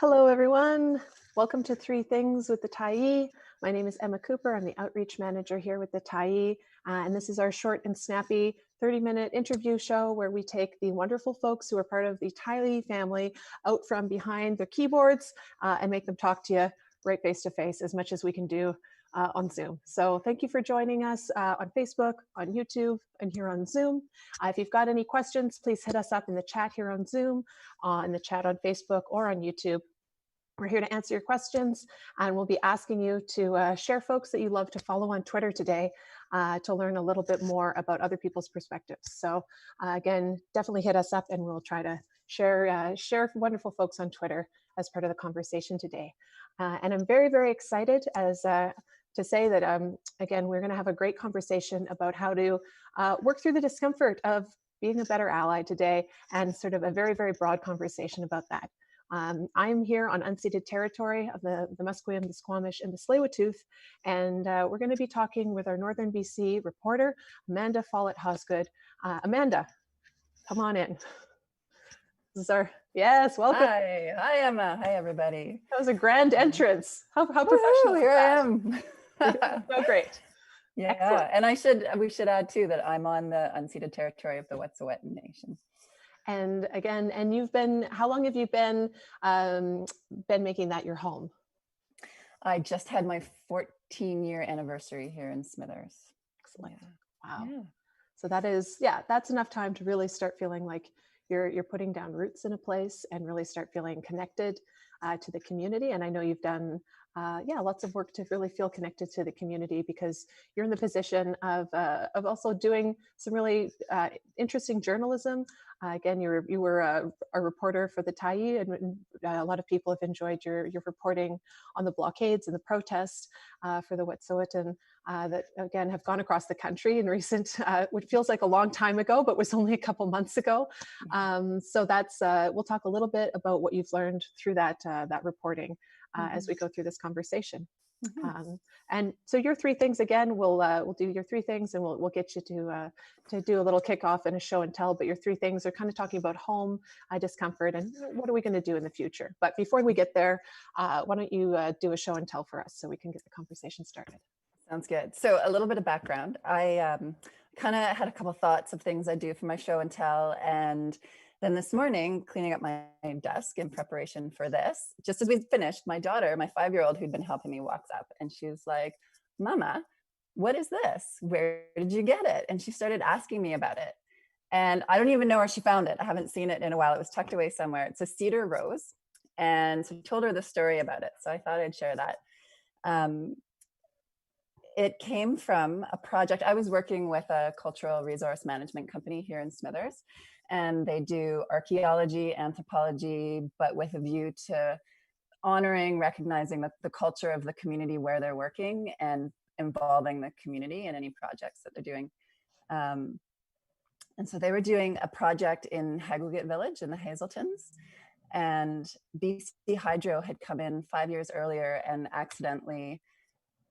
Hello, everyone. Welcome to Three Things with the Tyee. My name is Emma Cooper. I'm the Outreach Manager here with the Tyee. And this is our short and snappy 30-minute interview show where we take the wonderful folks who are part of the Tyee family out from behind their keyboards and make them talk to you right face to face as much as we can do on Zoom. So thank you for joining us on Facebook, on YouTube, and here on Zoom. If you've got any questions, please hit us up in the chat here on Zoom, in the chat on Facebook, or on YouTube. We're here to answer your questions, and we'll be asking you to share folks that you love to follow on Twitter today to learn a little bit more about other people's perspectives. So again, definitely hit us up and we'll try to share wonderful folks on Twitter as part of the conversation today. And I'm very, very excited to say that, again, we're going to have a great conversation about how to work through the discomfort of being a better ally today, and sort of a very, very broad conversation about that. I'm here on unceded territory of the Musqueam, the Squamish, and the Tsleil-Waututh, and we're going to be talking with our Northern BC reporter, Amanda Follett Hosgood. Amanda, come on in. This is yes, welcome. Hi Emma. Hi everybody. That was a grand entrance. How professional! Here I am. So great. Yeah, excellent. And we should add too that I'm on the unceded territory of the Wet'suwet'en Nation. And again, how long have you been making that your home? I just had my 14-year anniversary here in Smithers. Excellent. Yeah. Wow. Yeah. So that's enough time to really start feeling like you're putting down roots in a place and really start feeling connected to the community. And I know you've done lots of work to really feel connected to the community, because you're in the position of also doing some really interesting journalism. Again, you were a reporter for the Tyee, and a lot of people have enjoyed your reporting on the blockades and the protests for the Wet'suwet'en that, again, have gone across the country in recent, what feels like a long time ago, but was only a couple months ago. So we'll talk a little bit about what you've learned through that reporting as we go through this conversation. And so your three things, again, we'll do your three things, and we'll get you to do a little kickoff and a show and tell. But your three things are kind of talking about home, discomfort, and what are we going to do in the future. But before we get there, why don't you do a show and tell for us so we can get the conversation started. Sounds good. So a little bit of background. I kind of had a couple thoughts of things I do for my show and tell, and then this morning, cleaning up my desk in preparation for this, just as we finished, my daughter, my 5-year-old who'd been helping me, walks up and she was like, "Mama, what is this? Where did you get it?" And she started asking me about it. And I don't even know where she found it. I haven't seen it in a while. It was tucked away somewhere. It's a Cedar Rose. And so I told her the story about it. So I thought I'd share that. It came from a project. I was working with a cultural resource management company here in Smithers, and they do archaeology, anthropology, but with a view to honoring, recognizing the culture of the community where they're working and involving the community in any projects that they're doing. And so they were doing a project in Hagwigit Village in the Hazeltons, and BC Hydro had come in 5 years earlier and accidentally,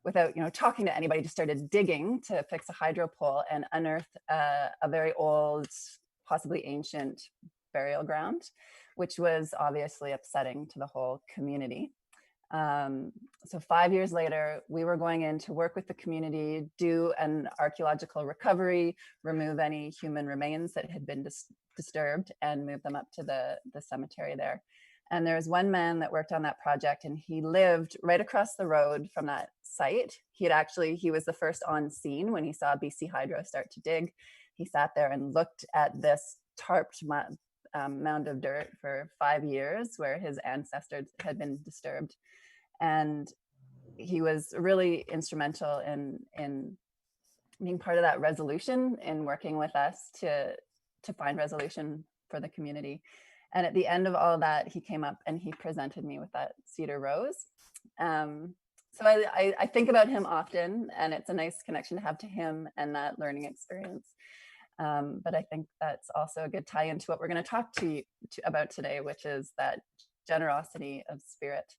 without talking to anybody, just started digging to fix a hydro pole and unearthed a very old, possibly ancient burial ground, which was obviously upsetting to the whole community. So 5 years later, we were going in to work with the community, do an archaeological recovery, remove any human remains that had been disturbed, and move them up to the cemetery there. And there was one man that worked on that project, and he lived right across the road from that site. He was the first on scene when he saw BC Hydro start to dig. He sat there and looked at this tarped mound of dirt for 5 years where his ancestors had been disturbed. And he was really instrumental in being part of that resolution, in working with us to find resolution for the community. And at the end of all of that, he came up and he presented me with that Cedar Rose. So I think about him often, and it's a nice connection to have to him and that learning experience. But I think that's also a good tie into what we're going to talk to you about today, which is that generosity of spirit.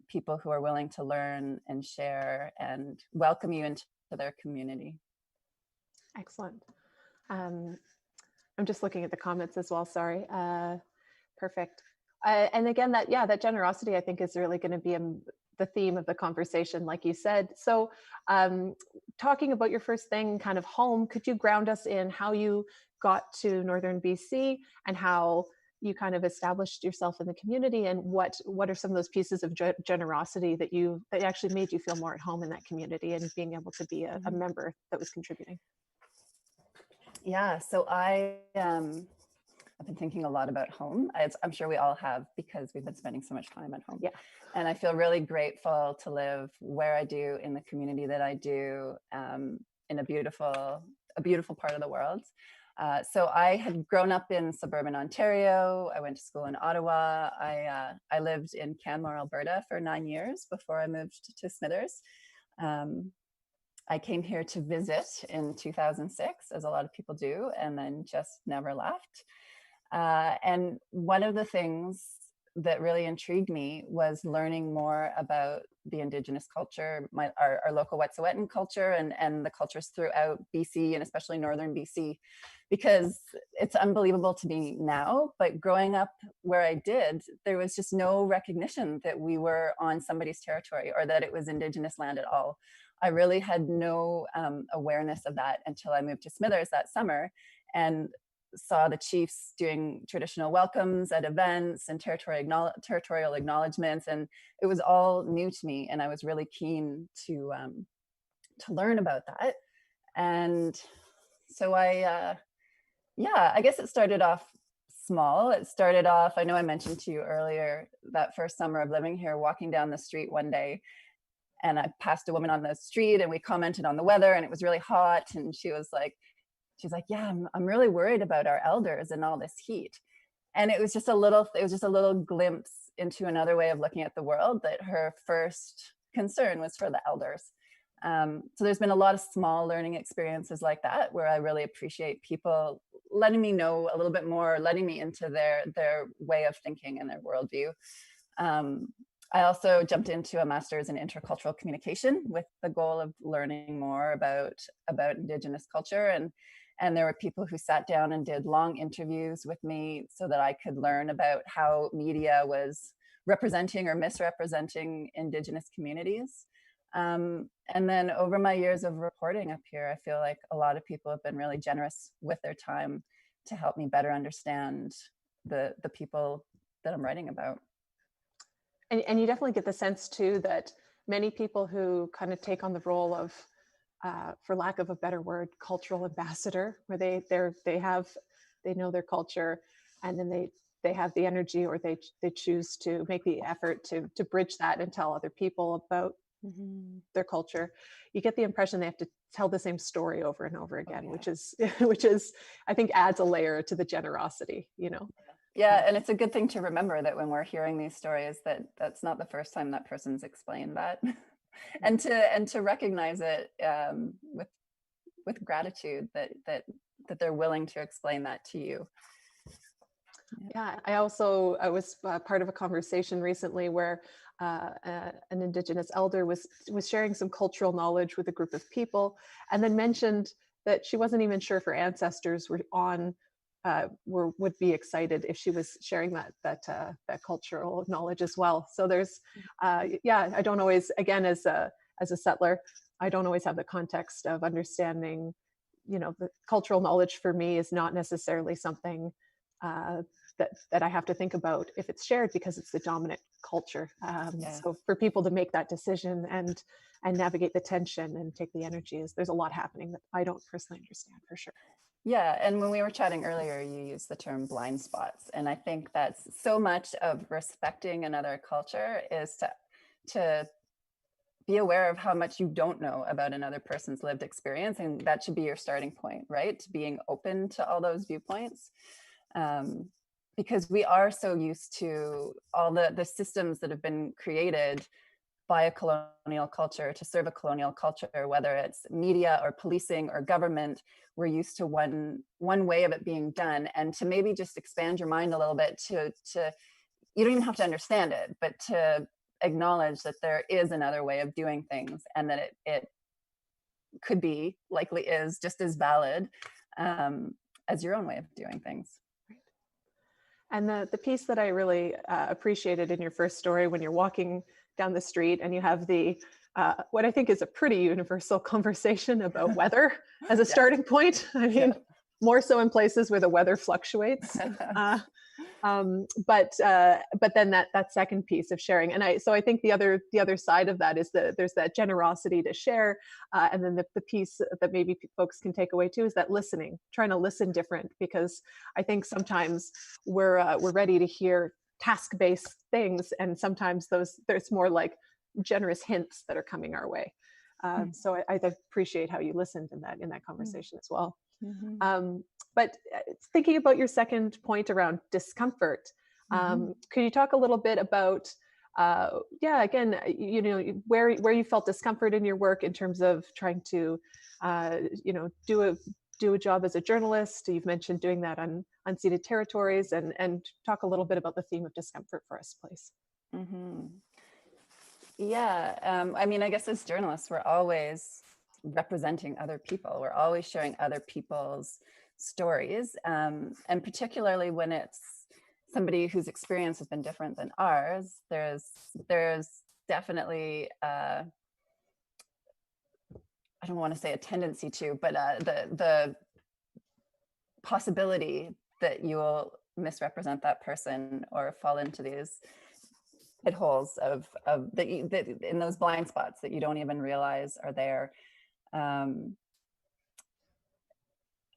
People who are willing to learn and share and welcome you into their community. Excellent. I'm just looking at the comments as well, sorry. Perfect. And again, that generosity, I think, is really going to be the theme of the conversation, like you said. So, talking about your first thing, kind of home, could you ground us in how you got to Northern BC and how you kind of established yourself in the community, and what are some of those pieces of generosity that actually made you feel more at home in that community and being able to be a member that was contributing? Yeah, so I've been thinking a lot about home. I'm sure we all have, because we've been spending so much time at home. Yeah. And I feel really grateful to live where I do, in the community that I do, in a beautiful part of the world. So I had grown up in suburban Ontario. I went to school in Ottawa. I lived in Canmore, Alberta for 9 years before I moved to Smithers. I came here to visit in 2006, as a lot of people do, and then just never left. And one of the things that really intrigued me was learning more about the Indigenous culture, our local Wet'suwet'en culture, and the cultures throughout BC, and especially Northern BC, because it's unbelievable to me now, but growing up where I did, there was just no recognition that we were on somebody's territory or that it was Indigenous land at all. I really had no awareness of that until I moved to Smithers that summer and saw the chiefs doing traditional welcomes at events and territorial acknowledgements, and it was all new to me, and I was really keen to learn about that. And so I guess it started off small. It started off, I know I mentioned to you earlier, that first summer of living here, walking down the street one day, and I passed a woman on the street and we commented on the weather, and it was really hot, and she's like, yeah, I'm really worried about our elders and all this heat. And it was just a little glimpse into another way of looking at the world, that her first concern was for the elders. So there's been a lot of small learning experiences like that, where I really appreciate people letting me know a little bit more, letting me into their way of thinking and their worldview. I also jumped into a master's in intercultural communication with the goal of learning more about Indigenous culture. And there were people who sat down and did long interviews with me so that I could learn about how media was representing or misrepresenting Indigenous communities. And then over my years of reporting up here, I feel like a lot of people have been really generous with their time to help me better understand the people that I'm writing about. And you definitely get the sense too that many people who kind of take on the role of, for lack of a better word, cultural ambassador, where they know their culture, and then they have the energy, or they choose to make the effort to bridge that and tell other people about their culture. You get the impression they have to tell the same story over and over again, which is I think adds a layer to the generosity, Yeah, and it's a good thing to remember that when we're hearing these stories, that's not the first time that person's explained that, and to recognize it with gratitude that they're willing to explain that to you. Yeah, I was part of a conversation recently where an Indigenous elder was sharing some cultural knowledge with a group of people, and then mentioned that she wasn't even sure if her ancestors were would be excited if she was sharing that cultural knowledge as well. So there's, I don't always, again, as a settler, I don't always have the context of understanding, the cultural knowledge for me is not necessarily something that I have to think about if it's shared, because it's the dominant culture. So for people to make that decision and navigate the tension and take the energy, there's a lot happening that I don't personally understand, for sure. Yeah, and when we were chatting earlier, you used the term blind spots, and I think that's so much of respecting another culture is to be aware of how much you don't know about another person's lived experience, and that should be your starting point, right? Being open to all those viewpoints, because we are so used to all the systems that have been created by a colonial culture to serve a colonial culture, whether it's media or policing or government. We're used to one way of it being done, and to maybe just expand your mind a little bit to you don't even have to understand it, but to acknowledge that there is another way of doing things, and that it could be, likely is, just as valid as your own way of doing things. And the piece that I really appreciated in your first story, when you're walking down the street and you have the what I think is a pretty universal conversation about weather as a Yeah, starting point. I yeah. mean, more so in places where the weather fluctuates. Uh, but then that second piece of sharing, and I think the other side of that is that there's that generosity to share, and then the piece that maybe folks can take away too is that listening, trying to listen different, because I think sometimes we're ready to hear task-based things, and sometimes there's more like generous hints that are coming our way. So I appreciate how you listened in that conversation as well. Mm-hmm. But thinking about your second point around discomfort, could you talk a little bit about, yeah, again, where you felt discomfort in your work in terms of trying to, do a job as a journalist? You've mentioned doing that on unceded territories, and talk a little bit about the theme of discomfort for us, please. Mm-hmm. Yeah, I mean, I guess as journalists, we're always representing other people. We're always sharing other people's stories, and particularly when it's somebody whose experience has been different than ours. There's definitely I don't want to say a tendency to, but the possibility that you will misrepresent that person or fall into these pit holes of that in those blind spots that you don't even realize are there.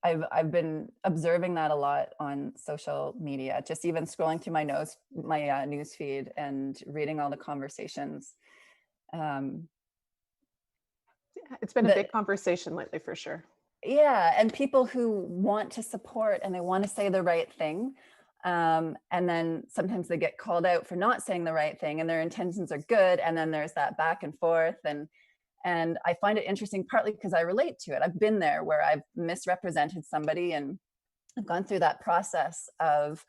I've been observing that a lot on social media, just even scrolling through my news feed and reading all the conversations. It's been a big conversation lately, for sure. Yeah, and people who want to support and they want to say the right thing. And then sometimes they get called out for not saying the right thing, and their intentions are good. And then there's that back and forth. And I find it interesting, partly because I relate to it. I've been there where I've misrepresented somebody, and I've gone through that process of,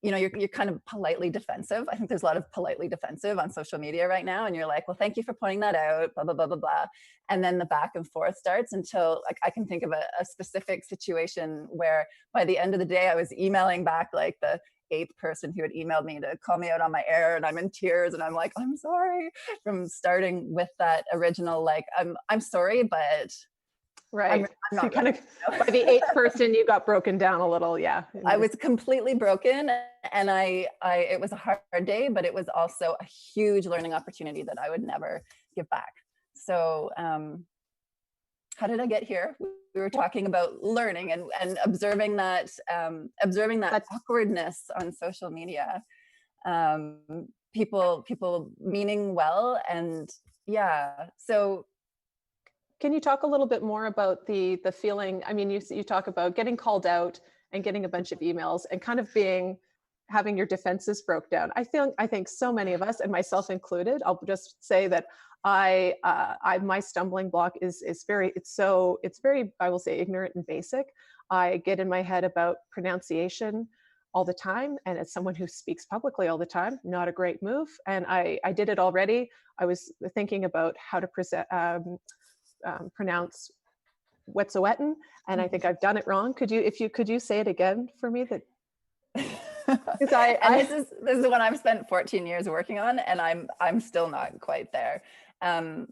you're kind of politely defensive. I think there's a lot of politely defensive on social media right now. And you're like, well, thank you for pointing that out, blah, blah, blah, blah, blah. And then the back and forth starts until, like, I can think of a specific situation where by the end of the day, I was emailing back like the 8th person who had emailed me to call me out on my error, and I'm in tears and I'm like, I'm sorry, from starting with that original, like, I'm sorry, but Right. I'm So you not kind ready. of, by the 8th person, you got broken down a little. Yeah. I was completely broken, and it was a hard day, but it was also a huge learning opportunity that I would never give back. So, how did I get here? We were talking about learning and observing that awkwardness on social media. People meaning well, and yeah. So, can you talk a little bit more about the feeling? I mean, you talk about getting called out and getting a bunch of emails and kind of having your defenses broke down. I think so many of us, and myself included, I'll just say that my stumbling block is very, it's very, I will say, ignorant and basic. I get in my head about pronunciation all the time, and as someone who speaks publicly all the time, not a great move. And I did it already. I was thinking about how to pronounce Wet'suwet'en, and I think I've done it wrong. Could you say it again for me? That because and this is the one I've spent 14 years working on, and I'm still not quite there. The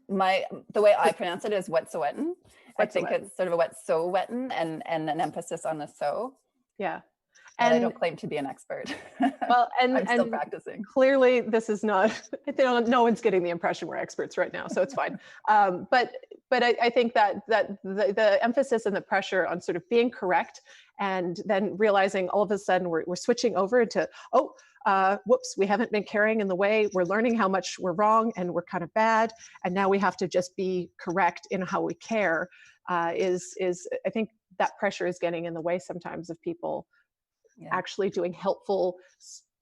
way I pronounce it is Wet'suwet'en. I think it's sort of a Wet'suwet'en and an emphasis on the so. Yeah. And I don't claim to be an expert. Well, I'm still practicing. Clearly, this is not. No one's getting the impression we're experts right now, so it's fine. But I think that the emphasis and the pressure on sort of being correct, and then realizing all of a sudden we're switching over to whoops, we haven't been caring in the way. We're learning how much we're wrong and we're kind of bad, and now we have to just be correct in how we care. Is I think that pressure is getting in the way sometimes of people actually doing helpful,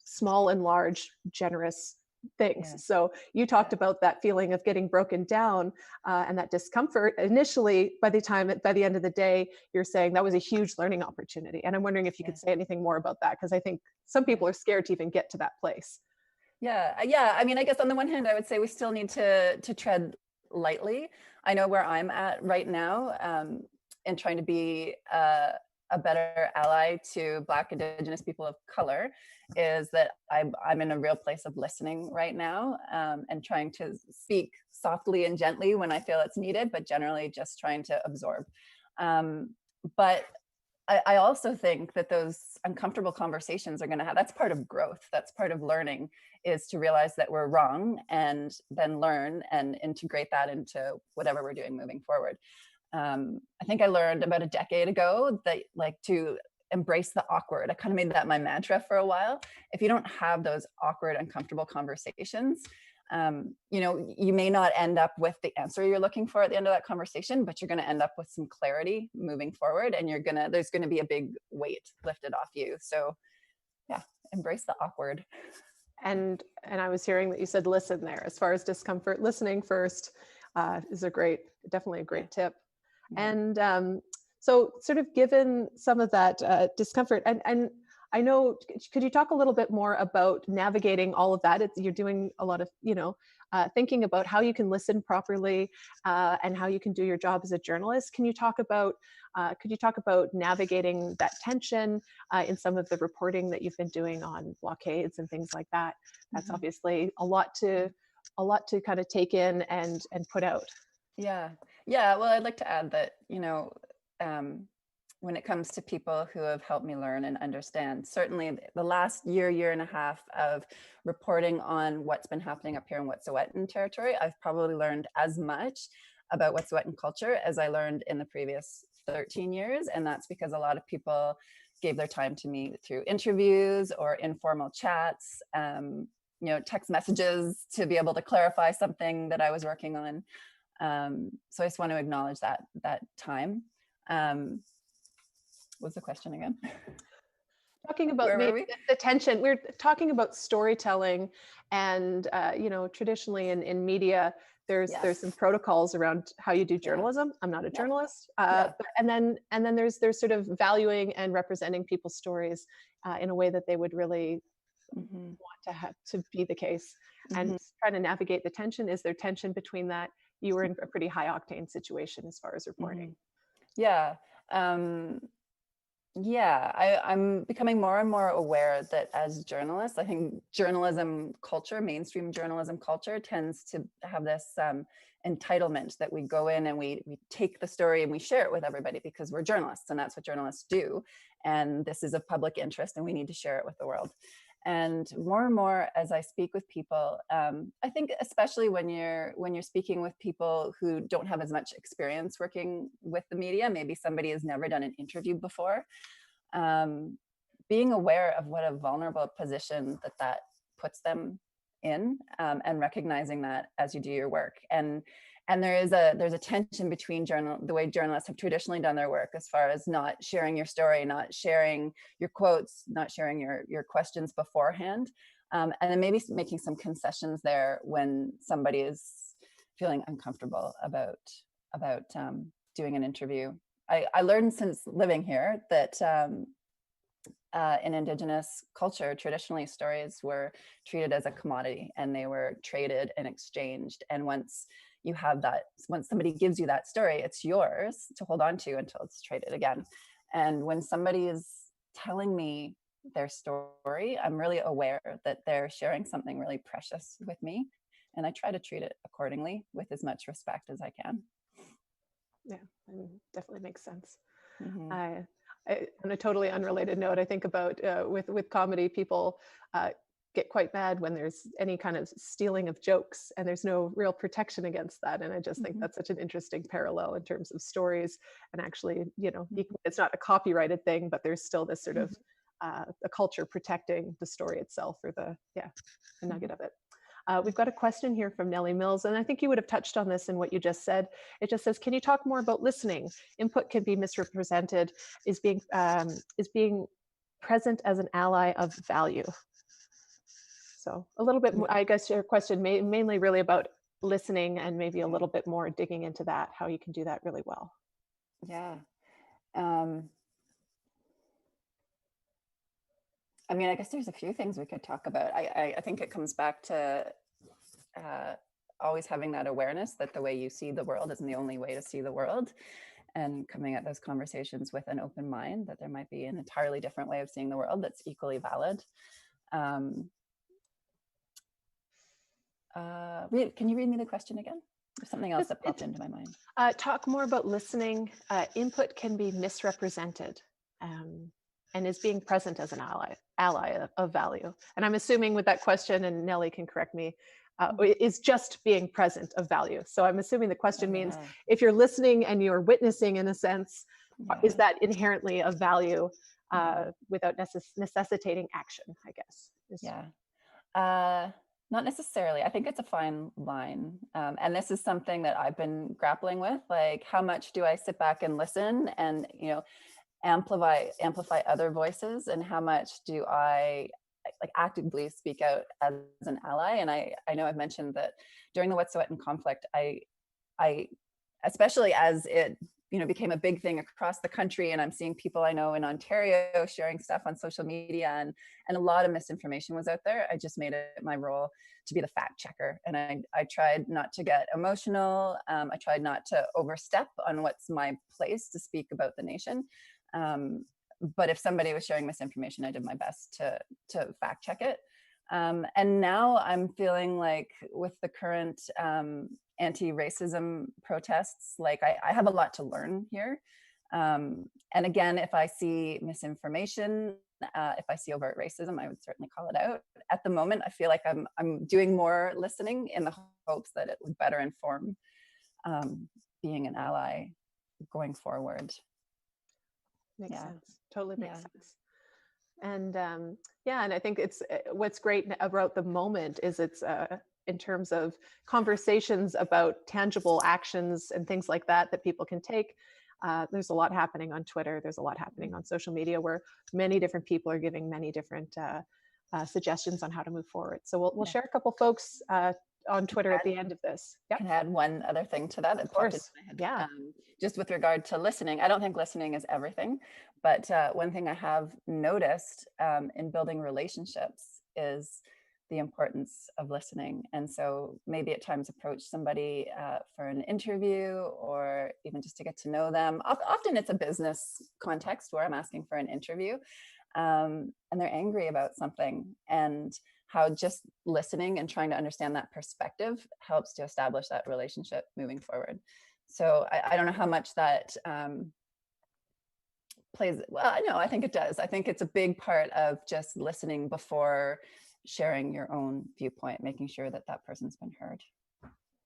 small and large, generous things. Yeah. So you talked about that feeling of getting broken down and that discomfort initially. By the end of the day, you're saying that was a huge learning opportunity. And I'm wondering if you could say anything more about that, because I think some people are scared to even get to that place. Yeah. I mean, I guess on the one hand, I would say we still need to tread lightly. I know where I'm at right now, and trying to be a better ally to Black, Indigenous people of color is that I'm in a real place of listening right now, and trying to speak softly and gently when I feel it's needed, but generally just trying to absorb. But I also think that those uncomfortable conversations are going to have, that's part of growth. That's part of learning, is to realize that we're wrong and then learn and integrate that into whatever we're doing moving forward. I think I learned about a decade ago that, like, to embrace the awkward. I kind of made that my mantra for a while. If you don't have those awkward, uncomfortable conversations, you may not end up with the answer you're looking for at the end of that conversation, but you're going to end up with some clarity moving forward, and there's going to be a big weight lifted off you. So yeah, embrace the awkward. And I was hearing that you said listen there. As far as discomfort, listening first is definitely a great tip. And so sort of given some of that discomfort, and I know, could you talk a little bit more about navigating all of that? You're doing a lot of, thinking about how you can listen properly and how you can do your job as a journalist. Could you talk about navigating that tension in some of the reporting that you've been doing on blockades and things like that? That's obviously a lot to kind of take in and put out. Yeah. Well, I'd like to add that, when it comes to people who have helped me learn and understand, certainly the last year and a half of reporting on what's been happening up here in Wet'suwet'en territory, I've probably learned as much about Wet'suwet'en culture as I learned in the previous 13 years. And that's because a lot of people gave their time to me through interviews or informal chats, text messages to be able to clarify something that I was working on. So I just want to acknowledge that time. What's the question again? Talking about the tension, we're talking about storytelling, and traditionally in media, there's some protocols around how you do journalism. I'm not a journalist, and then there's sort of valuing and representing people's stories in a way that they would really want to have to be the case, and trying to navigate the tension. Is there tension between that? You were in a pretty high octane situation as far as reporting. I'm becoming more and more aware that as journalists, I think journalism culture, mainstream journalism culture, tends to have this entitlement that we go in and we take the story and we share it with everybody because we're journalists and that's what journalists do. And this is of public interest and we need to share it with the world. And more as I speak with people, I think especially when you're speaking with people who don't have as much experience working with the media, maybe somebody has never done an interview before, being aware of what a vulnerable position that puts them in, and recognizing that as you do your work. And there's a tension between the way journalists have traditionally done their work, as far as not sharing your story, not sharing your quotes, not sharing your questions beforehand, and then maybe making some concessions there when somebody is feeling uncomfortable about doing an interview. I learned since living here that in Indigenous culture, traditionally stories were treated as a commodity and they were traded and exchanged. And once somebody gives you that story, it's yours to hold on to until it's traded again. And when somebody is telling me their story, I'm really aware that they're sharing something really precious with me. And I try to treat it accordingly with as much respect as I can. Yeah, definitely makes sense. On a totally unrelated note, I think about with comedy, people get quite mad when there's any kind of stealing of jokes and there's no real protection against that. And I just think that's such an interesting parallel in terms of stories. And actually, it's not a copyrighted thing, but there's still this sort of a culture protecting the story itself, or the nugget of it. We've got a question here from Nellie Mills, and I think you would have touched on this in what you just said. It just says, can you talk more about listening? Input can be misrepresented. Is being present as an ally of value? So a little bit more, I guess your question mainly really about listening, and maybe a little bit more digging into that, how you can do that really well. Yeah. I mean, I guess there's a few things we could talk about. I think it comes back to always having that awareness that the way you see the world isn't the only way to see the world. and coming at those conversations with an open mind, that there might be an entirely different way of seeing the world that's equally valid. Can you read me the question again? There's something else that popped into my mind. Talk more about listening. Input can be misrepresented, and is being present as an ally of value. And I'm assuming with that question, and Nellie can correct me, is just being present of value. So I'm assuming the question means if you're listening and you're witnessing, in a sense, is that inherently of value without necessitating action, I guess. Not necessarily. I think it's a fine line. And this is something that I've been grappling with, like, how much do I sit back and listen and, amplify other voices, and how much do I like actively speak out as an ally? And I know I've mentioned that during the Wet'suwet'en conflict, I especially as it became a big thing across the country, and I'm seeing people I know in Ontario sharing stuff on social media, and a lot of misinformation was out there. I just made it my role to be the fact checker, and I tried not to get emotional. I tried not to overstep on what's my place to speak about the nation. But if somebody was sharing misinformation, I did my best to fact check it. And now I'm feeling like, with the current anti-racism protests, like I have a lot to learn here. And again, if I see misinformation, if I see overt racism, I would certainly call it out. At the moment, I feel like I'm doing more listening in the hopes that it would better inform being an ally going forward. Makes sense. Totally makes sense. And and I think it's what's great about the moment is it's in terms of conversations about tangible actions and things like that people can take. There's a lot happening on Twitter. There's a lot happening on social media where many different people are giving many different suggestions on how to move forward. So we'll share a couple folks on Twitter at the end of this. Can I add one other thing to that? Of course. Just with regard to listening, I don't think listening is everything, but one thing I have noticed in building relationships is the importance of listening. And so maybe at times approach somebody for an interview, or even just to get to know them. Often it's a business context where I'm asking for an interview, and they're angry about something, and how just listening and trying to understand that perspective helps to establish that relationship moving forward. So I don't know how much that plays. Well, no, I think it does. I think it's a big part of just listening before sharing your own viewpoint, making sure that that person's been heard.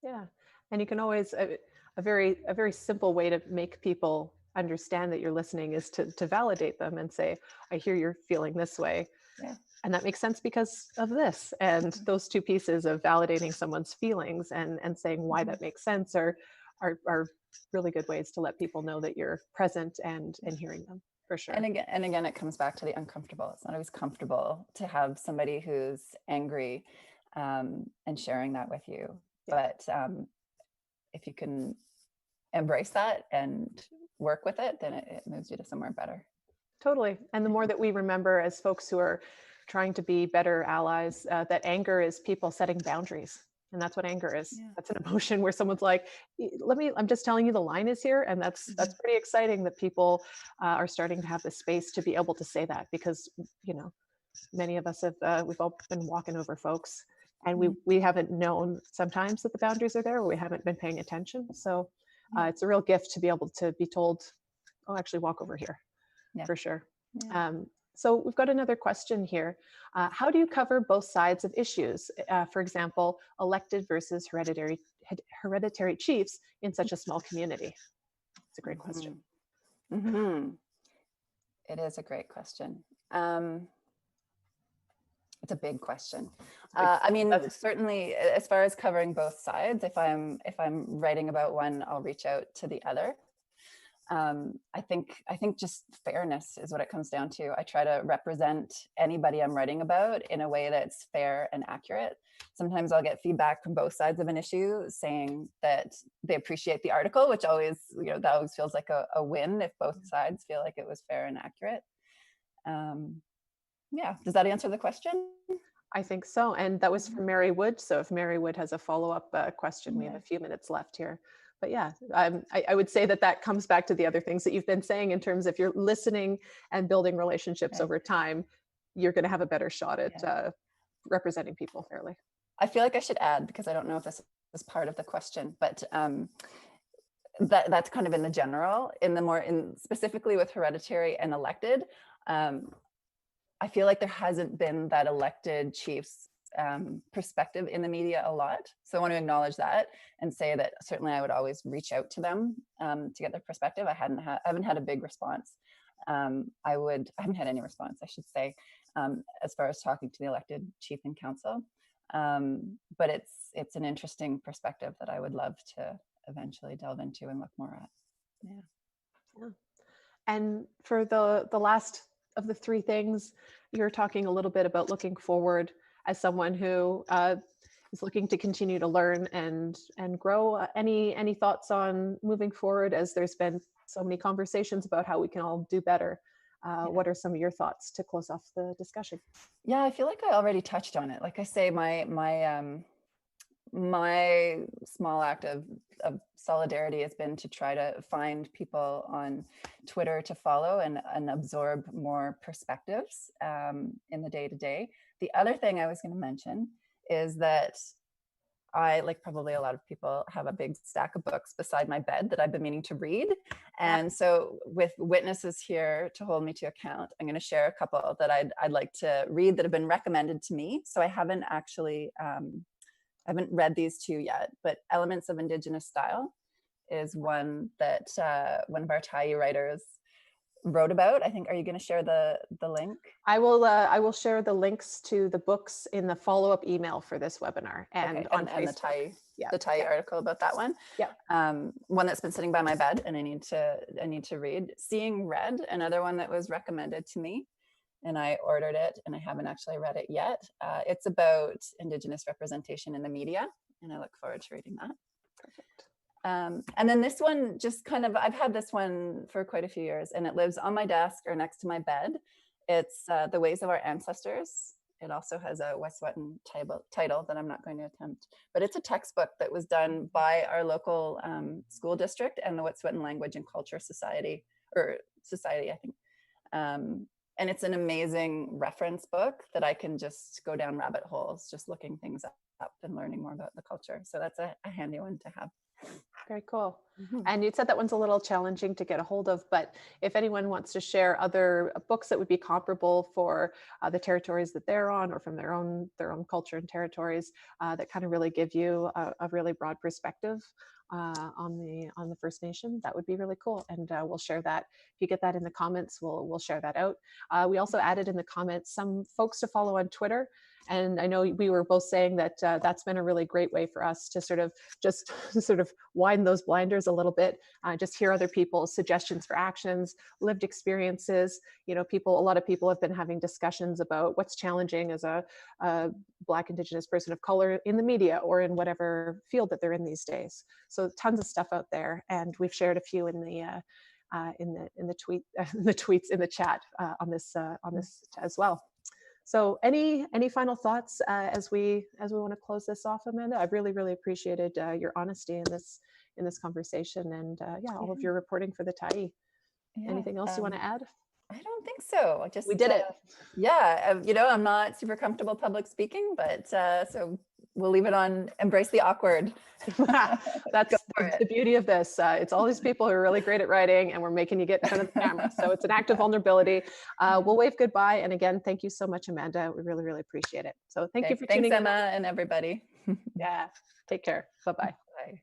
Yeah, and you can always a very simple way to make people understand that you're listening is to validate them and say, I hear you're feeling this way. Yeah. And that makes sense because of this. And those two pieces of validating someone's feelings and saying why that makes sense are really good ways to let people know that you're present and hearing them, for sure. And again, it comes back to the uncomfortable. It's not always comfortable to have somebody who's angry and sharing that with you. Yeah. But if you can embrace that and work with it, then it moves you to somewhere better. Totally. And the more that we remember as folks who are trying to be better allies, that anger is people setting boundaries. And that's what anger is. Yeah. That's an emotion where someone's like, I'm just telling you the line is here. And that's pretty exciting that people are starting to have the space to be able to say that, because, many of us have, we've all been walking over folks, and we haven't known sometimes that the boundaries are there, or we haven't been paying attention. So it's a real gift to be able to be told, oh, actually walk over here. Yeah. For sure. Yeah. So we've got another question here. How do you cover both sides of issues? For example, elected versus hereditary chiefs in such a small community? It's a great question. Mm-hmm. It is a great question. It's a big question. I mean, certainly, as far as covering both sides, if I'm writing about one, I'll reach out to the other. I think just fairness is what it comes down to. I try to represent anybody I'm writing about in a way that's fair and accurate. Sometimes I'll get feedback from both sides of an issue saying that they appreciate the article, which always, that always feels like a win if both sides feel like it was fair and accurate. Yeah, does that answer the question? I think so. And that was from Mary Wood. So if Mary Wood has a follow-up question, we have a few minutes left here. But yeah, I would say that that comes back to the other things that you've been saying in terms of you're listening and building relationships Right. over time, you're going to have a better shot at Yeah. representing people fairly. I feel like I should add, because I don't know if this is part of the question, but that's kind of in the general, in the more in specifically with hereditary and elected. I feel like there hasn't been that elected chief's perspective in the media a lot. So I want to acknowledge that and say that certainly I would always reach out to them to get their perspective. I haven't had a big response. I haven't had any response, I should say, as far as talking to the elected chief and council. But it's an interesting perspective that I would love to eventually delve into and look more at. Yeah. Yeah. And for the last of the three things, you're talking a little bit about looking forward as someone who is looking to continue to learn and grow. Any thoughts on moving forward, as there's been so many conversations about how we can all do better? Yeah. What are some of your thoughts to close off the discussion? Yeah, I feel like I already touched on it. Like I say, my small act of solidarity has been to try to find people on Twitter to follow and absorb more perspectives in the day-to-day. The other thing I was going to mention is that I, like probably a lot of people, have a big stack of books beside my bed that I've been meaning to read. And so with witnesses here to hold me to account, I'm going to share a couple that I'd like to read that have been recommended to me. So I haven't actually, I haven't read these two yet, but Elements of Indigenous Style is one that one of our Tyee writers wrote about. I think, are you going to share the link? I will share the links to the books in the follow-up email for this webinar and okay. on and Facebook. the Tyee article about that one. Yeah. One that's been sitting by my bed and I need to read. Seeing Red, another one that was recommended to me, and I ordered it and I haven't actually read it yet. It's about Indigenous representation in the media, and I look forward to reading that. Perfect. And then this one, just kind of, I've had this one for quite a few years, and it lives on my desk or next to my bed. It's The Ways of Our Ancestors. It also has a Wet'suwet'en title that I'm not going to attempt, but it's a textbook that was done by our local school district and the Wet'suwet'en Language and Culture Society, I think. And it's an amazing reference book that I can just go down rabbit holes, just looking things up and learning more about the culture. So that's a handy one to have. Very cool. And you said that one's a little challenging to get a hold of, but if anyone wants to share other books that would be comparable for the territories that they're on, or from their own culture and territories, that kind of really give you a really broad perspective on the First Nation, that would be really cool. And we'll share that. If you get that in the comments, we'll share that out. We also added in the comments some folks to follow on Twitter. And I know we were both saying that that's been a really great way for us to sort of widen those blinders a little bit, just hear other people's suggestions for actions, lived experiences. You know, a lot of people have been having discussions about what's challenging as a Black Indigenous person of color in the media or in whatever field that they're in these days. So tons of stuff out there, and we've shared a few in the tweets in the chat on this as well. So any final thoughts as we want to close this off, Amanda? I've really appreciated your honesty in this conversation, and all of your reporting for the Tyee. Yeah. Anything else you want to add? I don't think so. We did it. Yeah, I'm not super comfortable public speaking, but so we'll leave it on embrace the awkward. That's the beauty of this. It's all these people who are really great at writing, and we're making you get in front of the camera. So it's an act of vulnerability. We'll wave goodbye. And again, thank you so much, Amanda. We really appreciate it. So thank you for tuning in. Thanks, Emma, and everybody. Yeah, take care. Bye-bye. Bye.